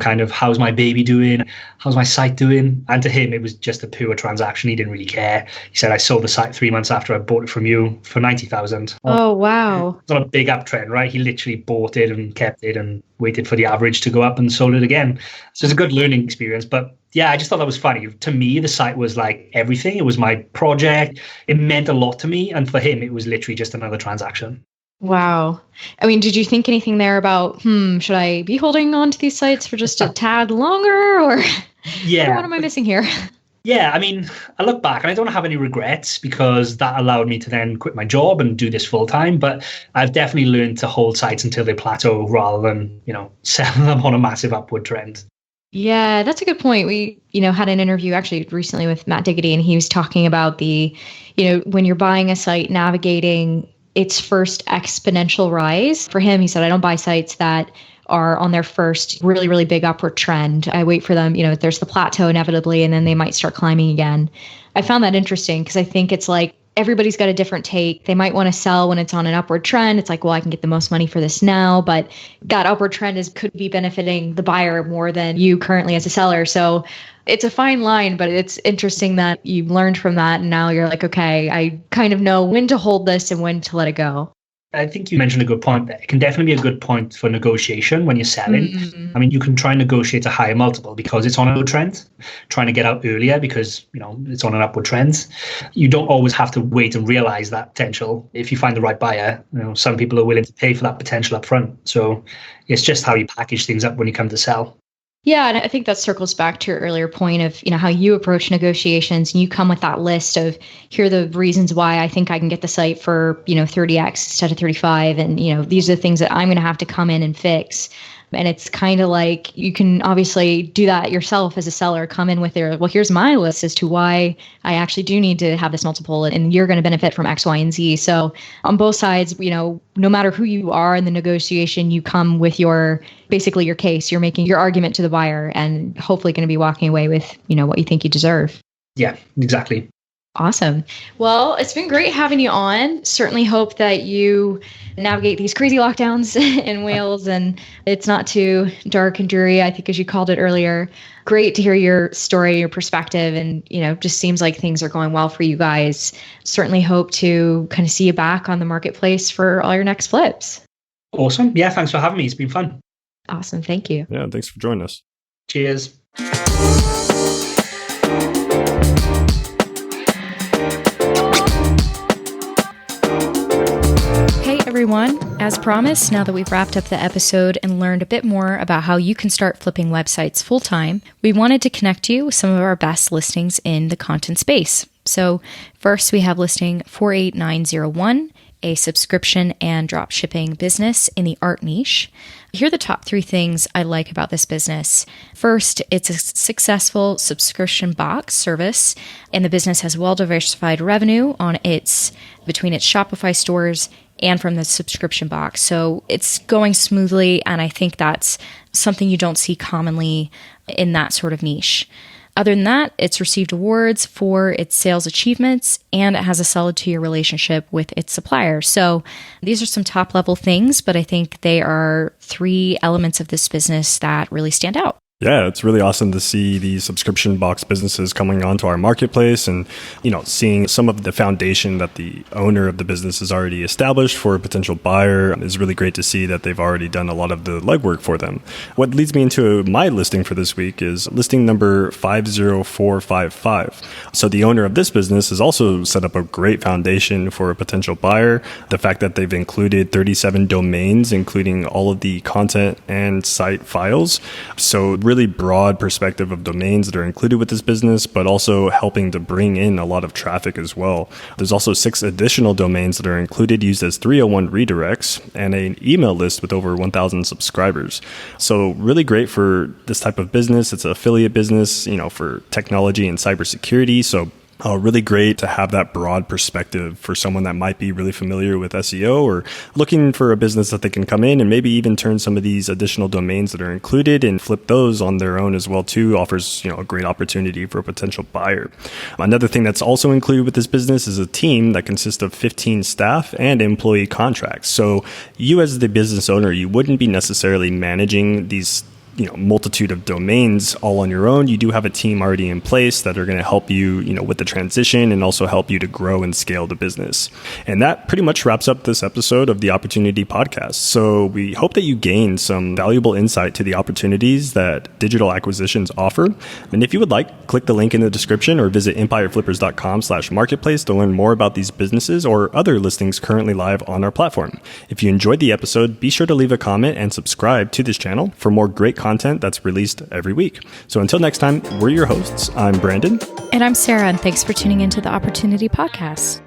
S4: kind of, how's my baby doing? How's my site doing? And to him, it was just a pure transaction. He didn't really care. He said, I sold the site 3 months after I bought it from you for 90,000.
S2: Oh, wow.
S4: It's not a big uptrend, right? He literally bought it and kept it and waited for the average to go up and sold it again. So it's a good learning experience. But yeah, I just thought that was funny. To me, the site was like everything. It was my project. It meant a lot to me. And for him, it was literally just another transaction.
S2: Wow. I mean, did you think anything there about, should I be holding on to these sites for just a tad longer? Or
S4: yeah,
S2: what am I missing here?
S4: Yeah, I mean, I look back and I don't have any regrets because that allowed me to then quit my job and do this full time. But I've definitely learned to hold sites until they plateau rather than, sell them on a massive upward trend.
S2: Yeah, that's a good point. We, had an interview actually recently with Matt Diggity, and he was talking about the, when you're buying a site, navigating its first exponential rise. For him, he said, I don't buy sites that are on their first really, really big upward trend. I wait for them, there's the plateau inevitably, and then they might start climbing again. I found that interesting because I think it's like everybody's got a different take. They might want to sell when it's on an upward trend. It's like, well, I can get the most money for this now, but that upward trend could be benefiting the buyer more than you currently as a seller. So it's a fine line, but it's interesting that you learned from that. And now you're like, okay, I kind of know when to hold this and when to let it go.
S4: I think you mentioned a good point there. It can definitely be a good point for negotiation when you're selling.
S2: Mm-hmm.
S4: I mean, you can try and negotiate a higher multiple because it's on an upward trend, trying to get out earlier because, it's on an upward trend. You don't always have to wait and realize that potential. If you find the right buyer, some people are willing to pay for that potential up front. So it's just how you package things up when you come to sell.
S2: Yeah, and I think that circles back to your earlier point of, how you approach negotiations, and you come with that list of, here are the reasons why I think I can get the site for, 30x instead of 35. And, these are the things that I'm going to have to come in and fix. And it's kind of like you can obviously do that yourself as a seller, come in with here's my list as to why I actually do need to have this multiple and you're going to benefit from X, Y, and Z. So on both sides, no matter who you are in the negotiation, you come with basically your case, you're making your argument to the buyer and hopefully going to be walking away with, what you think you deserve.
S4: Yeah, exactly.
S2: Awesome. Well, it's been great having you on. Certainly hope that you navigate these crazy lockdowns in Wales and it's not too dark and dreary, I think, as you called it earlier. Great to hear your story, your perspective, and, just seems like things are going well for you guys. Certainly hope to kind of see you back on the marketplace for all your next flips.
S4: Awesome. Yeah, thanks for having me. It's been fun.
S2: Awesome. Thank you.
S3: Yeah, thanks for joining us.
S4: Cheers.
S2: Everyone, as promised, now that we've wrapped up the episode and learned a bit more about how you can start flipping websites full-time, we wanted to connect you with some of our best listings in the content space. So first, we have listing 48901, a subscription and drop shipping business in the art niche. Here are the top 3 things I like about this business. First, it's a successful subscription box service, and the business has well-diversified revenue between its Shopify stores and from the subscription box. So it's going smoothly, and I think that's something you don't see commonly in that sort of niche. Other than that, it's received awards for its sales achievements, and it has a solid 2-year relationship with its suppliers. So these are some top-level things, but I think they are 3 elements of this business that really stand out.
S3: Yeah, it's really awesome to see these subscription box businesses coming onto our marketplace and, seeing some of the foundation that the owner of the business has already established for a potential buyer is really great to see that they've already done a lot of the legwork for them. What leads me into my listing for this week is listing number 50455. So the owner of this business has also set up a great foundation for a potential buyer. The fact that they've included 37 domains, including all of the content and site files. So really broad perspective of domains that are included with this business, but also helping to bring in a lot of traffic as well. There's also 6 additional domains that are included, used as 301 redirects, and an email list with over 1,000 subscribers. So really great for this type of business. It's an affiliate business, for technology and cybersecurity. So Really great to have that broad perspective for someone that might be really familiar with SEO or looking for a business that they can come in and maybe even turn some of these additional domains that are included and flip those on their own as well too. Offers, a great opportunity for a potential buyer. Another thing that's also included with this business is a team that consists of 15 staff and employee contracts. So you as the business owner, you wouldn't be necessarily managing these multitude of domains all on your own. You do have a team already in place that are going to help you, with the transition and also help you to grow and scale the business. And that pretty much wraps up this episode of the Opportunity Podcast. So we hope that you gained some valuable insight to the opportunities that digital acquisitions offer. And if you would like, click the link in the description or visit empireflippers.com/marketplace to learn more about these businesses or other listings currently live on our platform. If you enjoyed the episode, be sure to leave a comment and subscribe to this channel for more great content that's released every week. So until next time, we're your hosts. I'm Brandon.
S2: And I'm Sarah, and thanks for tuning into the Opportunity Podcast.